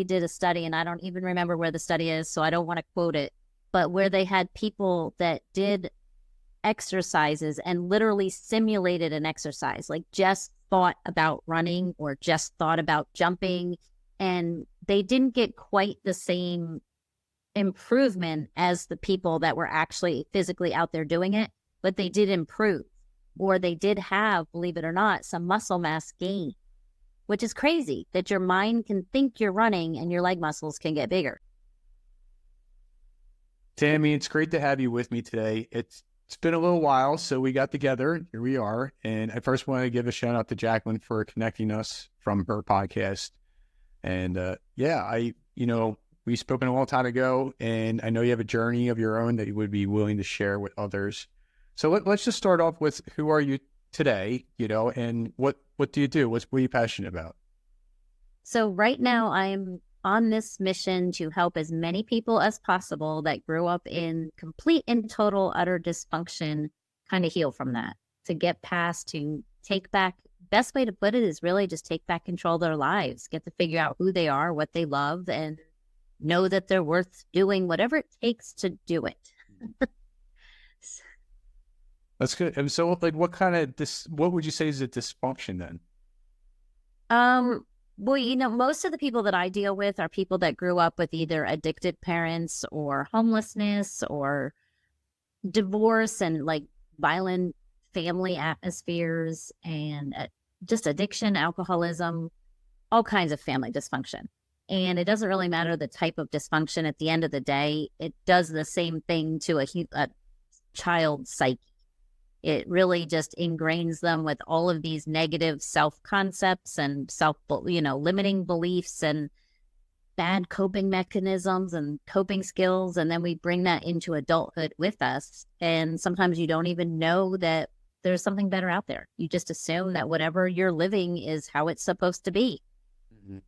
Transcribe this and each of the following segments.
did a study, and I don't even remember where the study is, so I don't want to quote it, but where they had people that did exercises and literally simulated an exercise, like just thought about running or just thought about jumping, and they didn't get quite the same improvement as the people that were actually physically out there doing it, but they did improve, or they did have, believe it or not, some muscle mass gain, which is crazy that your mind can think you're running and your leg muscles can get bigger. Tammy, it's great to have you with me today. It's been a little while, so we got together. Here we are. And I first want to give a shout out to Jacqueline for connecting us from her podcast. And we spoken a long time ago, and I know you have a journey of your own that you would be willing to share with others. So let's just start off with, who are you today, and what do you do? What are you passionate about? So right now I'm on this mission to help as many people as possible that grew up in complete and total utter dysfunction kind of heal from that, to get past, to take back. Best way to put it is really just take back control of their lives, get to figure out who they are, what they love, and know that they're worth doing whatever it takes to do it. That's good. And so like, what would you say is a dysfunction then? Well, most of the people that I deal with are people that grew up with either addicted parents or homelessness or divorce and like violent family atmospheres and just addiction, alcoholism, all kinds of family dysfunction. And it doesn't really matter the type of dysfunction. At the end of the day, it does the same thing to a child's psyche. It really just ingrains them with all of these negative self-concepts and limiting beliefs and bad coping mechanisms and coping skills. And then we bring that into adulthood with us. And sometimes you don't even know that there's something better out there. You just assume that whatever you're living is how it's supposed to be. Mm-hmm.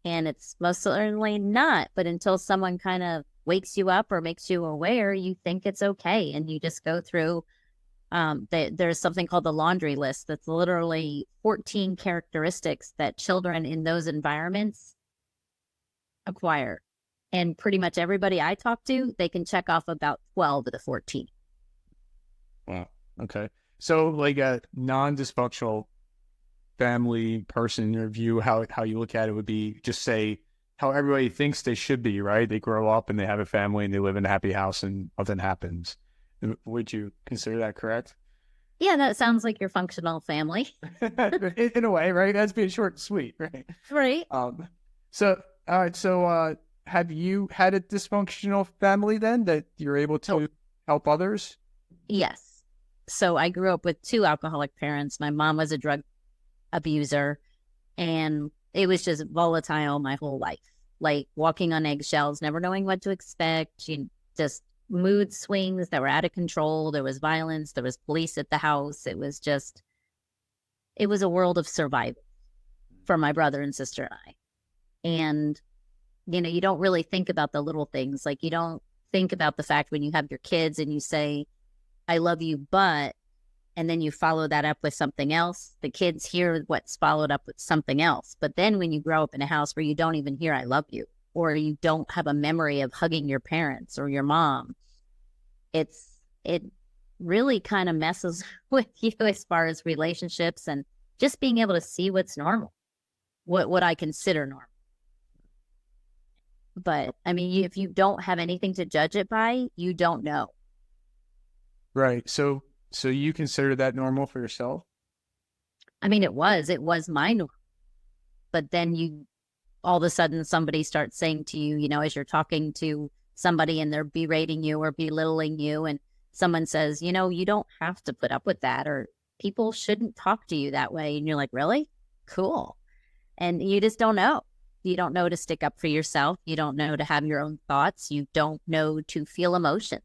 And it's most certainly not. But until someone kind of wakes you up or makes you aware, you think it's okay. And you just go through there's something called the laundry list that's literally 14 characteristics that children in those environments acquire. And pretty much everybody I talk to, they can check off about 12 of the 14. Wow. Okay. So like a non-dysfunctional family person, in your view, how you look at it would be just say how everybody thinks they should be, right? They grow up and they have a family and they live in a happy house and nothing happens. Would you consider that correct? Yeah, that sounds like your functional family. in a way, right? That's being short and sweet, right? Right. So, all right. So, have you had a dysfunctional family then that you're able to help others? Yes. So I grew up with two alcoholic parents. My mom was a drug abuser, and it was just volatile my whole life, like walking on eggshells, never knowing what to expect. She just mood swings that were out of control. There was violence. There was police at the house. It was a world of survival for my brother and sister and I. And, you don't really think about the little things. Like, you don't think about the fact when you have your kids and you say, I love you, but, and then you follow that up with something else. The kids hear what's followed up with something else. But then when you grow up in a house where you don't even hear, I love you, or you don't have a memory of hugging your parents or your mom, it really kind of messes with you as far as relationships and just being able to see what's normal, what I consider normal. But I mean, if you don't have anything to judge it by, you don't know. Right. So you consider that normal for yourself? I mean, it was my norm. But then all of a sudden somebody starts saying to you, as you're talking to somebody and they're berating you or belittling you, and someone says, you don't have to put up with that, or people shouldn't talk to you that way. And you're like, really? Cool. And you just don't know. You don't know to stick up for yourself. You don't know to have your own thoughts. You don't know to feel emotions.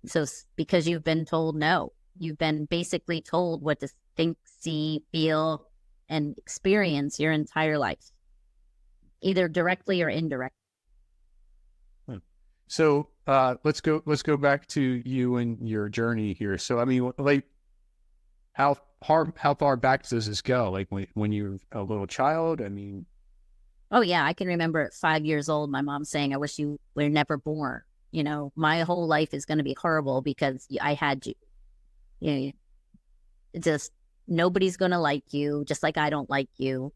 So because you've been told no, you've been basically told what to think, see, feel, and experience your entire life, either directly or indirectly. So let's go back to you and your journey here. So I mean, like, how far back does this go? Like when you were a little child? I mean, Oh yeah, I can remember at 5 years old, my mom saying, "I wish you were never born. My whole life is going to be horrible because I had you. You know, just nobody's going to like you, just like I don't like you."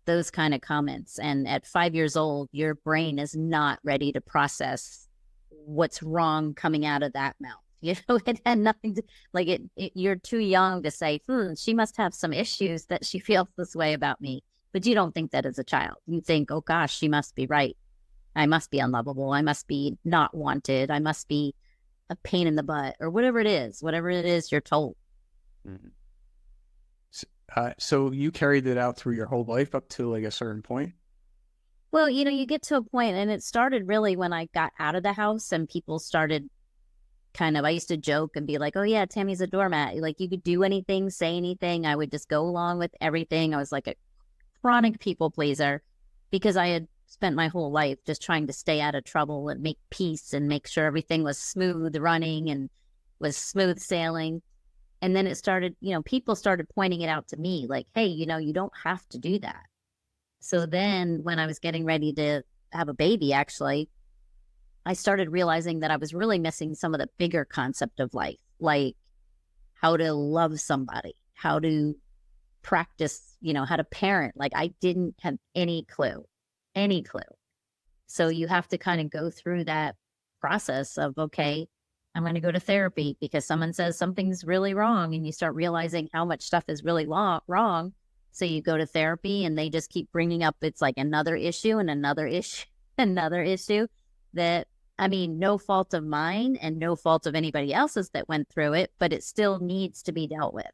Those kind of comments. And at 5 years old, your brain is not ready to process what's wrong coming out of that mouth. It had nothing to like you're too young to say, she must have some issues that she feels this way about me. But you don't think that as a child. You think, oh gosh, she must be right. I must be unlovable. I must be not wanted. I must be a pain in the butt, or whatever it is you're told. Mhm. So you carried it out through your whole life up to like a certain point? Well, you get to a point, and it started really when I got out of the house and people started I used to joke and be like, oh yeah, Tammy's a doormat. Like you could do anything, say anything. I would just go along with everything. I was like a chronic people pleaser because I had spent my whole life just trying to stay out of trouble and make peace and make sure everything was smooth running and was smooth sailing. And then it started, people started pointing it out to me like, hey, you don't have to do that. So then when I was getting ready to have a baby, actually, I started realizing that I was really missing some of the bigger concept of life, like how to love somebody, how to practice, how to parent. Like I didn't have any clue, any clue. So you have to kind of go through that process of, okay, I'm going to go to therapy because someone says something's really wrong, and you start realizing how much stuff is really wrong. So you go to therapy and they just keep bringing up, it's like another issue and another issue, another issue that, I mean, no fault of mine and no fault of anybody else's that went through it, but it still needs to be dealt with.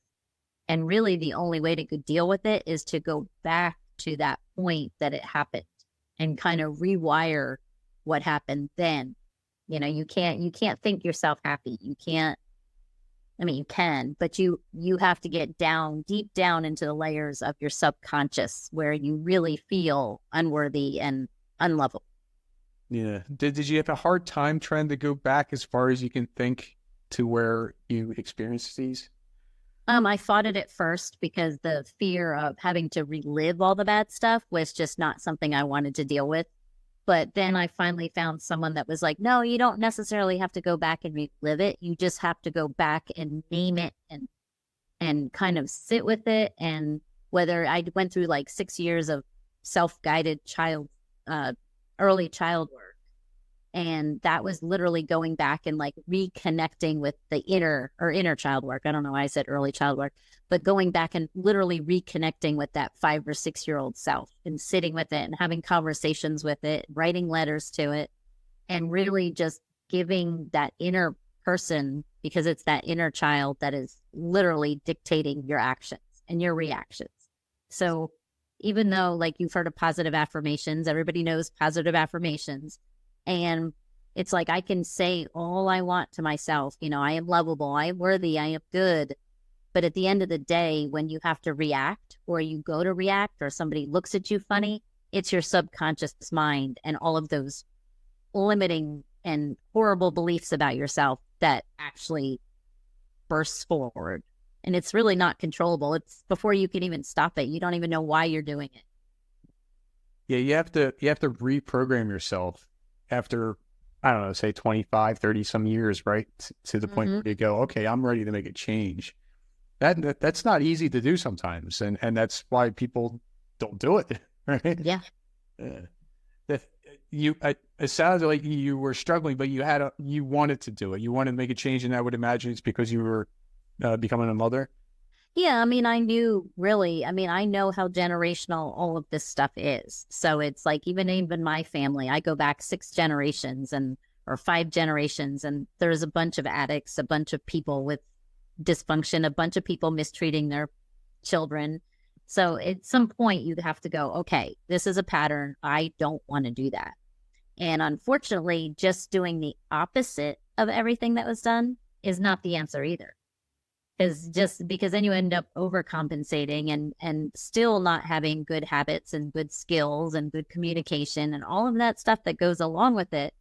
And really the only way to deal with it is to go back to that point that it happened and kind of rewire what happened then. You can't think yourself happy. You can't, I mean, you can, but you have to get deep down into the layers of your subconscious where you really feel unworthy and unlovable. Yeah. Did you have a hard time trying to go back as far as you can think to where you experienced these? I fought it at first because the fear of having to relive all the bad stuff was just not something I wanted to deal with. But then I finally found someone that was like, no, you don't necessarily have to go back and relive it. You just have to go back and name it and kind of sit with it. And whether I went through like 6 years of self-guided early child work. And that was literally going back and like reconnecting with the inner child work. I don't know why I said early child work, but going back and literally reconnecting with that 5 or 6 year old self and sitting with it and having conversations with it, writing letters to it, and really just giving that inner person, because it's that inner child that is literally dictating your actions and your reactions. So even though like you've heard of positive affirmations, everybody knows positive affirmations. And it's like I can say all I want to myself, I am lovable, I am worthy, I am good. But at the end of the day, when you have to react or you go to react or somebody looks at you funny, it's your subconscious mind and all of those limiting and horrible beliefs about yourself that actually bursts forward. And it's really not controllable. It's before you can even stop it. You don't even know why you're doing it. Yeah, you have to reprogram yourself after, I don't know, say 25, 30 some years, right? To the point where you go, okay, I'm ready to make a change. That's not easy to do sometimes. And that's why people don't do it, right? Yeah. It sounds like you were struggling, but you wanted to do it. You wanted to make a change, and I would imagine it's because you were becoming a mother. Yeah, I mean, I know how generational all of this stuff is. So it's like even my family, I go back 6 generations or 5 generations, and there's a bunch of addicts, a bunch of people with dysfunction, a bunch of people mistreating their children. So at some point you have to go, okay, this is a pattern. I don't want to do that. And unfortunately, just doing the opposite of everything that was done is not the answer either. Because then you end up overcompensating and still not having good habits and good skills and good communication and all of that stuff that goes along with it.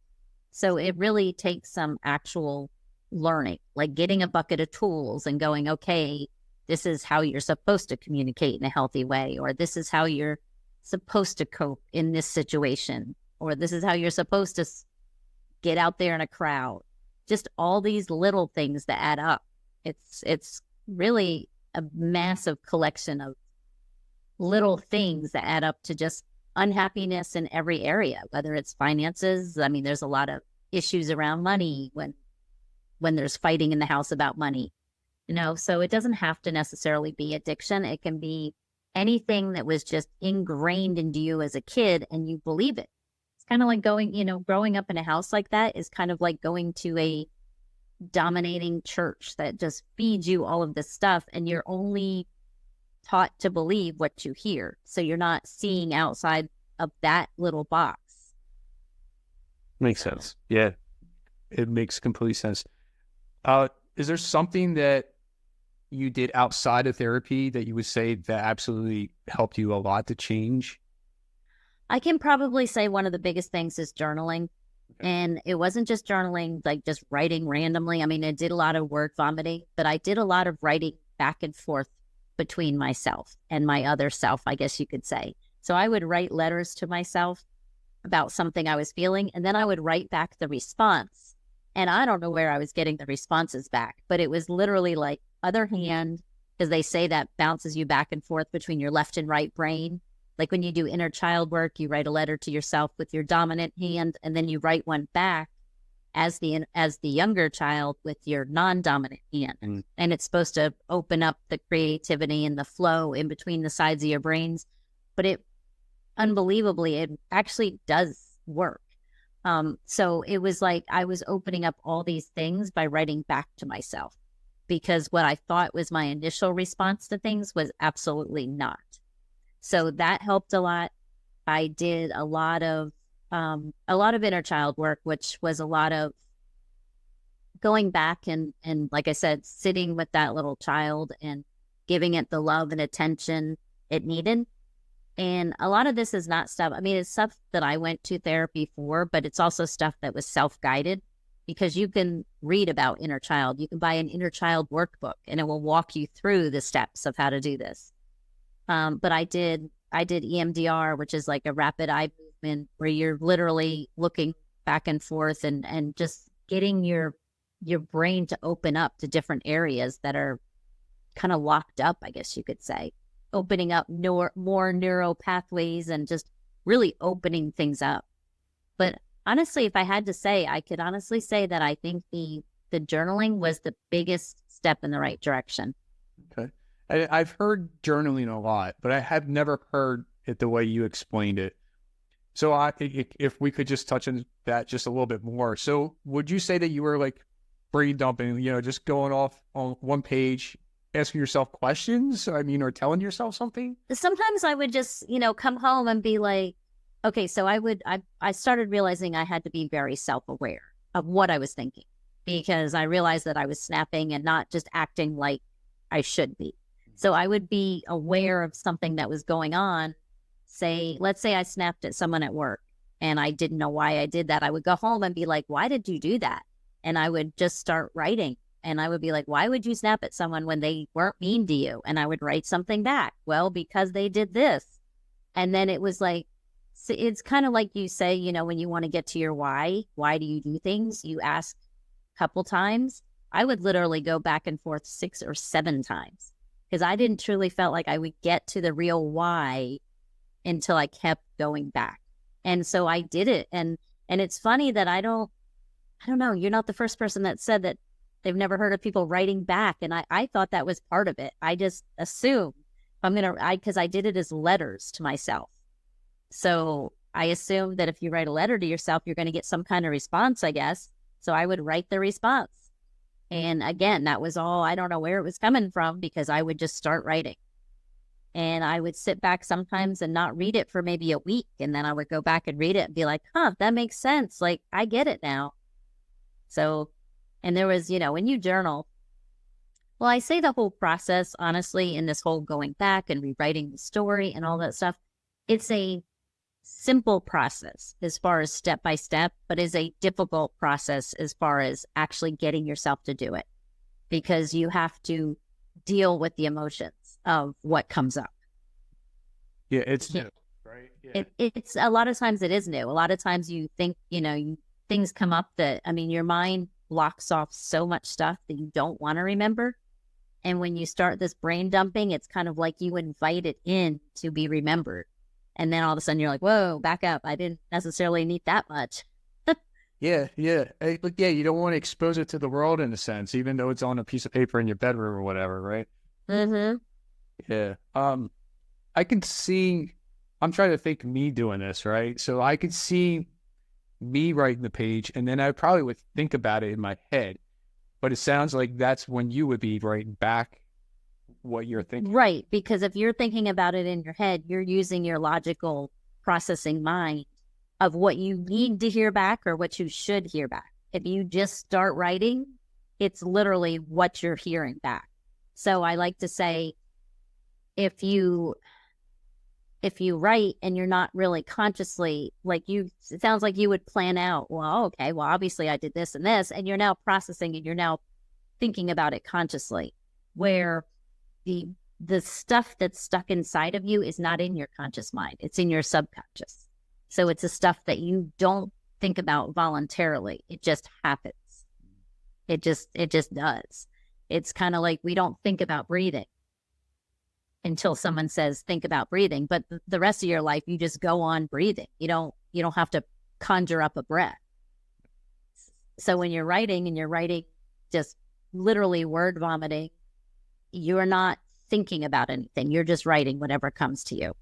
So it really takes some actual learning, like getting a bucket of tools and going, okay, this is how you're supposed to communicate in a healthy way, or this is how you're supposed to cope in this situation, or this is how you're supposed to get out there in a crowd. Just all these little things that add up. It's really a massive collection of little things that add up to just unhappiness in every area, whether it's finances. I mean, there's a lot of issues around money when there's fighting in the house about money, so it doesn't have to necessarily be addiction. It can be anything that was just ingrained into you as a kid and you believe it. It's kind of like growing up in a house like that is kind of like going to a dominating church that just feeds you all of this stuff, and you're only taught to believe what you hear. So you're not seeing outside of that little box. Makes sense. Yeah, it makes complete sense. Is there something that you did outside of therapy that you would say that absolutely helped you a lot to change? I can probably say one of the biggest things is journaling. Okay. And it wasn't just journaling, like just writing randomly. I mean, I did a lot of word vomiting, but I did a lot of writing back and forth between myself and my other self, I guess you could say. So I would write letters to myself about something I was feeling, and then I would write back the response. And I don't know where I was getting the responses back, but it was literally like other hand, because they say that bounces you back and forth between your left and right brain. Like when you do inner child work, you write a letter to yourself with your dominant hand, and then you write one back as the younger child with your non-dominant hand. And it's supposed to open up the creativity and the flow in between the sides of your brains. But it actually does work. So it was like I was opening up all these things by writing back to myself, because what I thought was my initial response to things was absolutely not. So that helped a lot. I did a lot of inner child work, which was a lot of going back and like I said, sitting with that little child and giving it the love and attention it needed. And a lot of this is not stuff, I mean, it's stuff that I went to therapy for, but it's also stuff that was self-guided, because you can read about inner child. You can buy an inner child workbook and it will walk you through the steps of how to do this. But I did EMDR, which is like a rapid eye movement where you're literally looking back and forth and just getting your brain to open up to different areas that are kind of locked up, I guess you could say, opening up more neural pathways and just really opening things up. But honestly, if I had to say, I could honestly say that I think the journaling was the biggest step in the right direction. Okay. I've heard journaling a lot, but I have never heard it the way you explained it. So if we could just touch on that just a little bit more. So would you say that you were like brain dumping, just going off on one page, asking yourself questions, or telling yourself something? Sometimes I would just, come home and be like, okay, so I started realizing I had to be very self-aware of what I was thinking, because I realized that I was snapping and not just acting like I should be. So I would be aware of something that was going on. Let's say I snapped at someone at work and I didn't know why I did that. I would go home and be like, why did you do that? And I would just start writing. And I would be like, why would you snap at someone when they weren't mean to you? And I would write something back. Well, because they did this. And then it was like, so it's kind of like you say, when you want to get to your why do you do things? You ask a couple times. I would literally go back and forth 6 or 7 times, because I didn't truly felt like I would get to the real why until I kept going back. And so I did it. And it's funny that I don't know, you're not the first person that said that they've never heard of people writing back. And I thought that was part of it. I just assumed because I did it as letters to myself. So I assumed that if you write a letter to yourself, you're going to get some kind of response, I guess. So I would write the response. And again, that was all, I don't know where it was coming from, because I would just start writing. And I would sit back sometimes and not read it for maybe a week. And then I would go back and read it and be like, that makes sense. Like, I get it now. So, and there was, when you journal, well, I say the whole process, honestly, in this whole going back and rewriting the story and all that stuff, it's a simple process as far as step by step, but is a difficult process as far as actually getting yourself to do it, because you have to deal with the emotions of what comes up. Yeah, it's right. right? Yeah. It's a lot of times it is new. A lot of times you think, things come up that, I mean, your mind blocks off so much stuff that you don't want to remember. And when you start this brain dumping, it's kind of like you invite it in to be remembered. And then all of a sudden you're like, whoa, back up. I didn't necessarily need that much. Yeah, yeah. But yeah, you don't want to expose it to the world in a sense, even though it's on a piece of paper in your bedroom or whatever, right? Mm-hmm. Yeah. I can see, I'm trying to think me doing this, right? So I could see me writing the page, and then I probably would think about it in my head. But it sounds like that's when you would be writing back what you're thinking. Right. Because if you're thinking about it in your head, you're using your logical processing mind of what you need to hear back or what you should hear back. If you just start writing, it's literally what you're hearing back. So I like to say, if you write and you're not really consciously, it sounds like you would plan out, well, okay, well, obviously I did this and this, and you're now processing and you're now thinking about it consciously, where the stuff that's stuck inside of you is not in your conscious mind. It's in your subconscious. So it's the stuff that you don't think about voluntarily. It just happens. It just does. It's kind of like we don't think about breathing until someone says, think about breathing. But the rest of your life, you just go on breathing. You don't have to conjure up a breath. So when you're writing and you're writing just literally word vomiting, you're not thinking about anything. You're just writing whatever comes to you.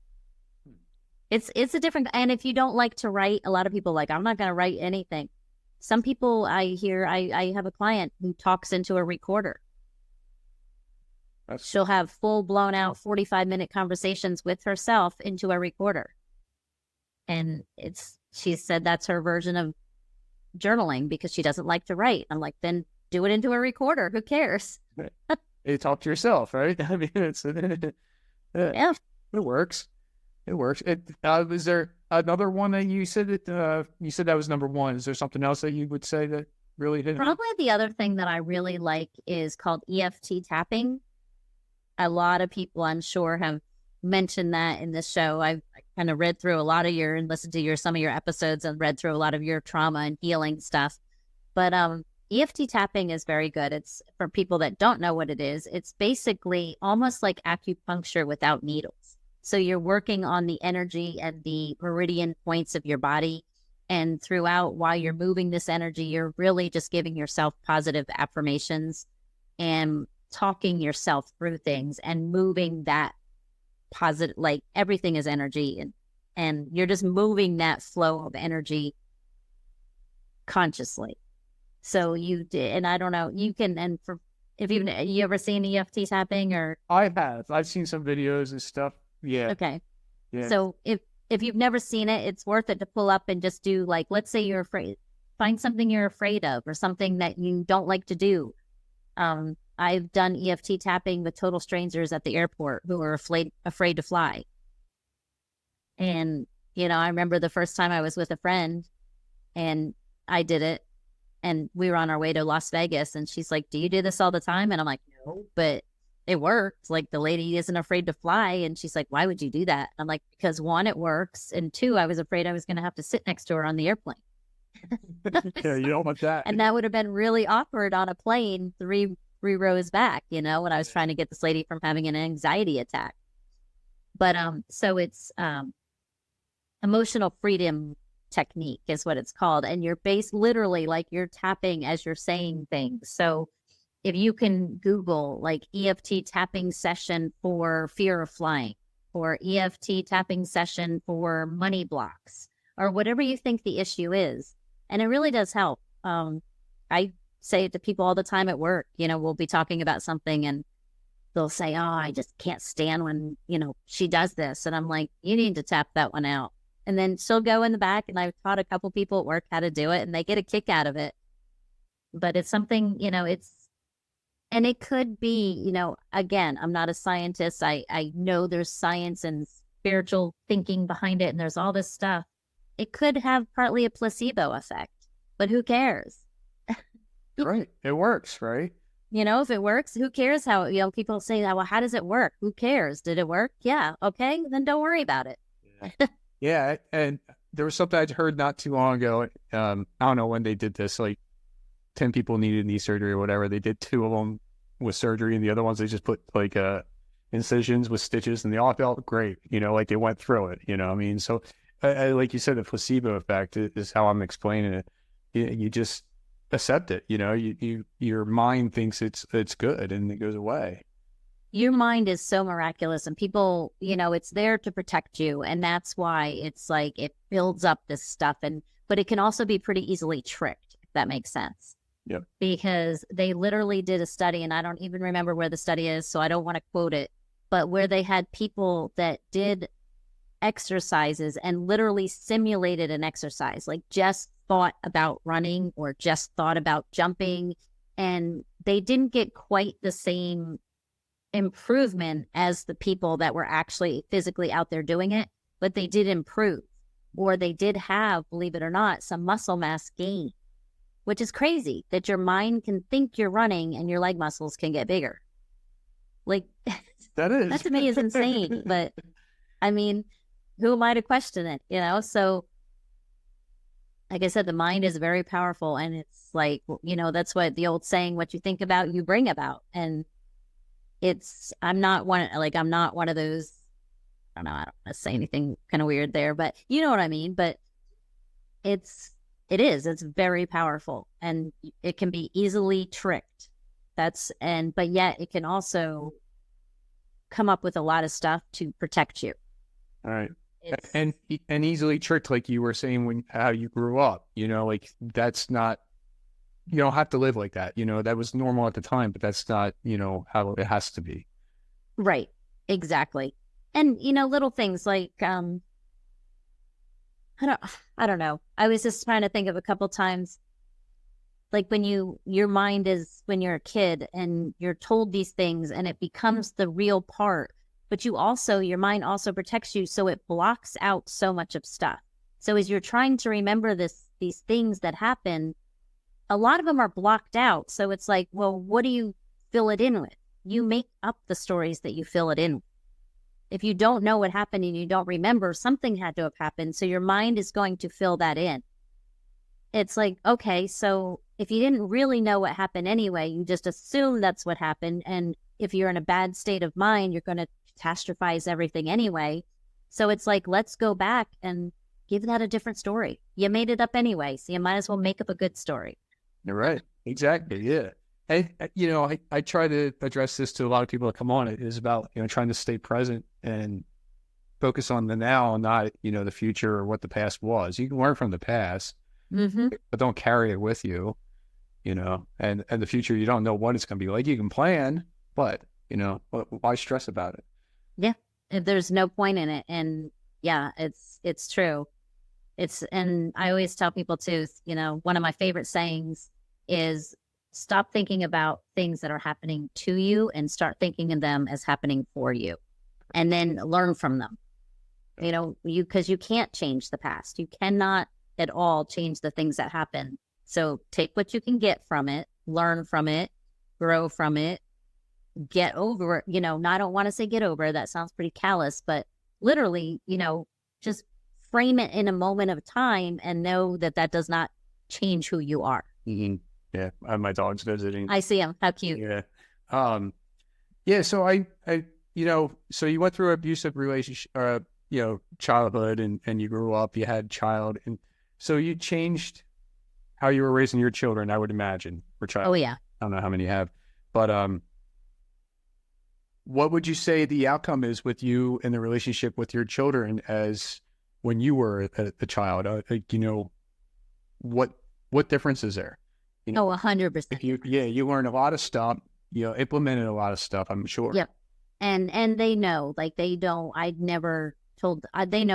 It's a different, and if you don't like to write, a lot of people I'm not going to write anything. Some people I have a client who talks into a recorder. She'll have full blown out 45-minute conversations with herself into a recorder. And she said that's her version of journaling because she doesn't like to write. I'm like, then do it into a recorder. Who cares? You talk to yourself, right? I mean, Yeah. It works. It works. Is there another one that you said you said that was number one? Is there something else that you would say that really hit? Probably the other thing that I really like is called EFT tapping. A lot of people, I'm sure, have mentioned that in this show. I kind of read through a lot of and listened to some of your episodes and read through a lot of your trauma and healing stuff. But EFT tapping is very good. It's for people that don't know what it is. It's basically almost like acupuncture without needles. So you're working on the energy and the meridian points of your body. And throughout, while you're moving this energy, you're really just giving yourself positive affirmations and talking yourself through things and moving that positive, like everything is energy. And you're just moving that flow of energy consciously. So you did, and I don't know, you can, and if you ever seen EFT tapping or? I have. I've seen some videos and stuff. Yeah. Okay. Yeah. So if you've never seen it, it's worth it to pull up and just do, let's say you're afraid, find something you're afraid of or something that you don't like to do. I've done EFT tapping with total strangers at the airport who are afraid to fly. And, I remember the first time I was with a friend and I did it and we were on our way to Las Vegas and she's like, do you do this all the time? And I'm like, no, but it worked. Like, the lady isn't afraid to fly. And she's like, why would you do that? I'm like, because one, it works. And two, I was afraid I was going to have to sit next to her on the airplane. Yeah, you don't want that. And that would have been really awkward on a plane three rows back, when I was trying to get this lady from having an anxiety attack. But so it's emotional freedom technique is what it's called. And you're literally you're tapping as you're saying things. So if you can Google EFT tapping session for fear of flying or EFT tapping session for money blocks or whatever you think the issue is. And it really does help. I say it to people all the time at work. We'll be talking about something and they'll say, oh, I just can't stand when, she does this. And I'm like, you need to tap that one out. And then she'll go in the back, and I've taught a couple people at work how to do it and they get a kick out of it. But it's something, and it could be, again, I'm not a scientist. I know there's science and spiritual thinking behind it and there's all this stuff. It could have partly a placebo effect, but who cares? Right. It works, right? If it works, who cares how, people say, well, how does it work? Who cares? Did it work? Yeah. Okay. Then don't worry about it. Yeah. Yeah, and there was something I'd heard not too long ago. I don't know when they did this. Like 10 people needed knee surgery or whatever. They did 2 of them with surgery, and the other ones they just put like incisions with stitches, and they all felt great. Like they went through it. I mean, so like you said, the placebo effect is how I'm explaining it. You just accept it. Your mind thinks it's good, and it goes away. Your mind is so miraculous, and people, it's there to protect you. And that's why it's like it builds up this stuff. But it can also be pretty easily tricked, if that makes sense. Yep. Because they literally did a study, and I don't even remember where the study is, so I don't want to quote it, but where they had people that did exercises and literally simulated an exercise, like just thought about running or just thought about jumping, and they didn't get quite the same improvement as the people that were actually physically out there doing it, but they did improve, or they did have, believe it or not, some muscle mass gain, which is crazy that your mind can think you're running and your leg muscles can get bigger. Like that to me is insane. But I mean, who am I to question it? So like I said, the mind is very powerful, and it's like, that's what the old saying, what you think about, you bring about. And I'm not one of those, I don't know, I don't want to say anything kind of weird there, but you know what I mean? But it's very powerful, and it can be easily tricked. But yet it can also come up with a lot of stuff to protect you. All right. And easily tricked, like you were saying, how you grew up, like that's not, you don't have to live like that. That was normal at the time, but that's not, how it has to be. Right. Exactly. And, little things like, I don't know. I was just trying to think of a couple times, like when your mind is, when you're a kid and you're told these things and it becomes the real part, but your mind also protects you. So it blocks out so much of stuff. So as you're trying to remember these things that happen, a lot of them are blocked out. So it's like, well, what do you fill it in with? You make up the stories that you fill it in with. If you don't know what happened and you don't remember, something had to have happened. So your mind is going to fill that in. It's like, okay, so if you didn't really know what happened anyway, you just assume that's what happened. And if you're in a bad state of mind, you're going to catastrophize everything anyway. So it's like, let's go back and give that a different story. You made it up anyway, so you might as well make up a good story. You're right. Exactly. Yeah. And, I try to address this to a lot of people that come on. It is about, trying to stay present and focus on the now, not, the future or what the past was. You can learn from the past, but don't carry it with you, and the future, you don't know what it's going to be like. You can plan, but, why stress about it? Yeah. There's no point in it. And yeah, it's true. And I always tell people too, one of my favorite sayings is stop thinking about things that are happening to you and start thinking of them as happening for you, and then learn from them. Because you can't change the past. You cannot at all change the things that happen. So take what you can get from it, learn from it, grow from it, get over it. I don't want to say get over it. That sounds pretty callous, but literally, just frame it in a moment of time and know that does not change who you are. Mm-hmm. Yeah. I have my dogs visiting. I see them. How cute. Yeah. Yeah. So so you went through an abusive relationship, childhood, and you grew up, you had a child. And so you changed how you were raising your children, I would imagine, for child. Oh yeah. I don't know how many you have, but, what would you say the outcome is with you in the relationship with your children as when you were a child? What difference is there? 100%. You learned a lot of stuff. You implemented a lot of stuff, I'm sure. Yep. And they know, like they know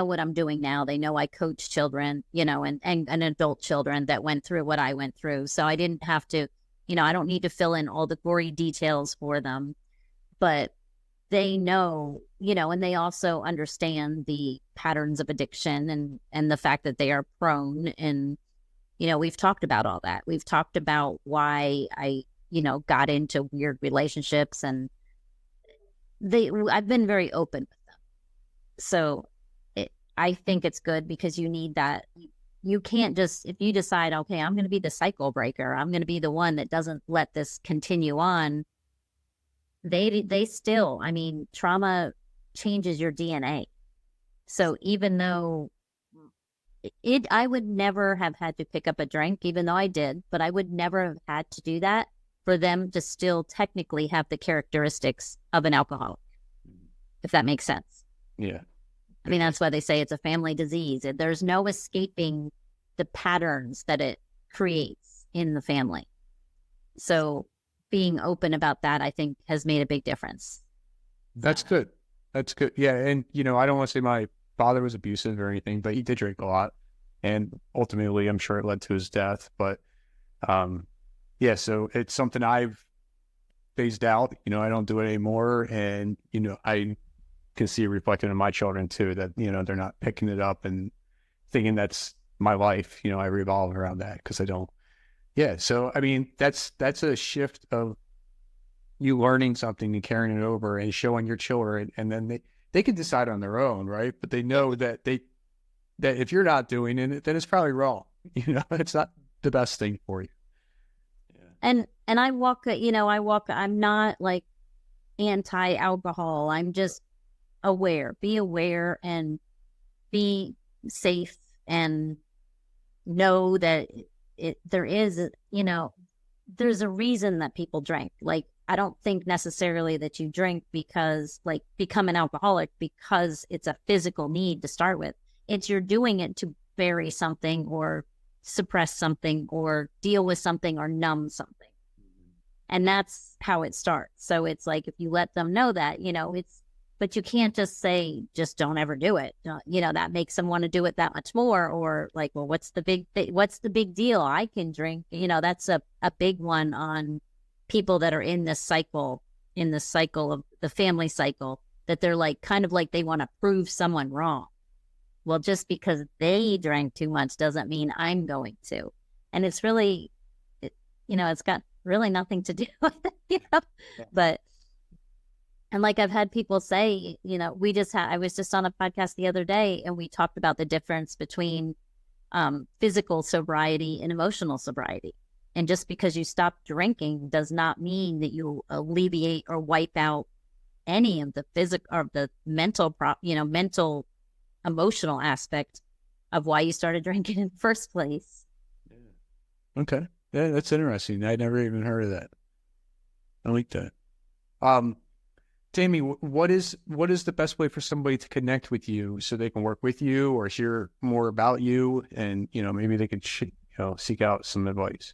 what I'm doing now. They know I coach children, and adult children that went through what I went through. So I didn't have to, I don't need to fill in all the gory details for them, but they know, and they also understand the patterns of addiction and the fact that they are prone. And, we've talked about all that. We've talked about why I, got into weird relationships, and I've been very open with them. So I think it's good because you need that. You can't just, if you decide, okay, I'm going to be the cycle breaker, I'm going to be the one that doesn't let this continue on. They still, I mean, trauma changes your DNA. So even though I would never have had to pick up a drink, even though I did, but I would never have had to do that for them to still technically have the characteristics of an alcoholic, if that makes sense. Yeah. I mean, that's why they say it's a family disease. There's no escaping the patterns that it creates in the family. So being open about that, I think, has made a big difference. That's good. That's good. Yeah. And, I don't want to say my father was abusive or anything, but he did drink a lot. And ultimately, I'm sure it led to his death. But yeah, so it's something I've phased out. I don't do it anymore. And, I can see it reflected in my children too, that, they're not picking it up and thinking that's my life. I revolve around that because I don't. Yeah. So, I mean, that's a shift of you learning something and carrying it over and showing your children, and then they can decide on their own, right? But they know that that if you're not doing it, then it's probably wrong. It's not the best thing for you. Yeah. And I walk, I'm not like anti-alcohol. I'm just aware. Be aware and be safe, and know that there is, there's a reason that people drink. Like, I don't think necessarily that you drink because, like, become an alcoholic because it's a physical need to start with. It's you're doing it to bury something or suppress something or deal with something or numb something. And that's how it starts. So it's like, if you let them know that, but you can't just say, just don't ever do it. That makes them want to do it that much more. Or like, well, what's the big deal? I can drink. That's a big one on people that are in the cycle of the family cycle, that they're like, kind of like they want to prove someone wrong. Well, just because they drank too much doesn't mean I'm going to. And it's really, it's got really nothing to do with it, but, and like I've had people say, I was just on a podcast the other day and we talked about the difference between physical sobriety and emotional sobriety. And just because you stop drinking does not mean that you alleviate or wipe out any of the physical or the mental, mental, emotional aspect of why you started drinking in the first place. Yeah. Okay. Yeah, that's interesting. I'd never even heard of that. I like that. Tammy, what is the best way for somebody to connect with you so they can work with you or hear more about you, and maybe they could seek out some advice?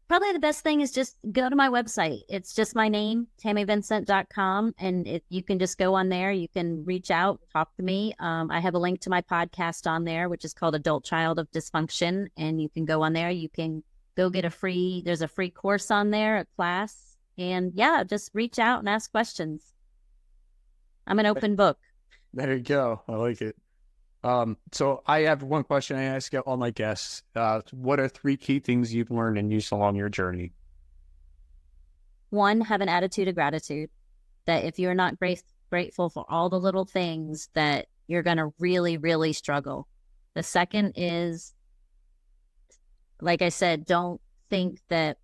Probably the best thing is just go to my website. It's just my name, tammyvincent.com. And you can just go on there. You can reach out, talk to me. I have a link to my podcast on there, which is called Adult Child of Dysfunction. And you can go on there. You can go get there's a free course on there, a class. And yeah, just reach out and ask questions. I'm an open book. There you go. I like it. So I have one question I ask all my guests. What are 3 key things you've learned and used along your journey? 1, have an attitude of gratitude. That if you're not grateful for all the little things, that you're going to really, really struggle. The second is, like I said, don't think that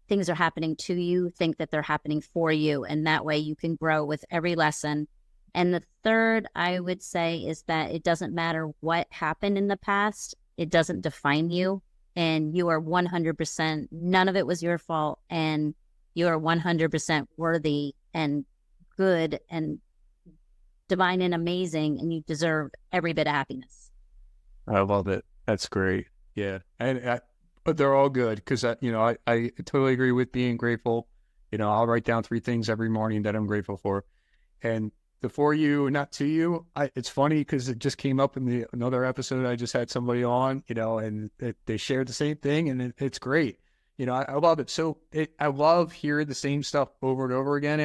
things are happening to you. Think that they're happening for you. And that way you can grow with every lesson. And the third, I would say, is that it doesn't matter what happened in the past. It doesn't define you. And you are 100%, none of it was your fault. And you are 100% worthy and good and divine and amazing. And you deserve every bit of happiness. I love it. That's great. Yeah. And they're all good because, I totally agree with being grateful. I'll write down 3 things every morning that I'm grateful for. And the for you, not to you. It's funny because it just came up in another episode. I just had somebody on, and they shared the same thing, and it's great. I love it. So I love hearing the same stuff over and over again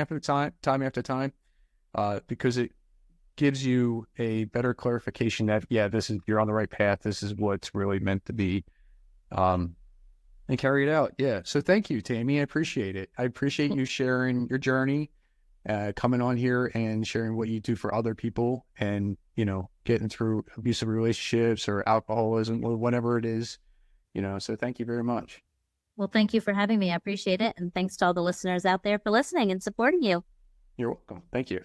time after time, because it gives you a better clarification that, yeah, you're on the right path. This is what's really meant to be, and carry it out. Yeah. So thank you, Tammy. I appreciate it. I appreciate you sharing your journey. coming on here and sharing what you do for other people and, you know, getting through abusive relationships or alcoholism or whatever it is, you know, so thank you very much. Well, thank you for having me. I appreciate it. And thanks to all the listeners out there for listening and supporting you. You're welcome. Thank you.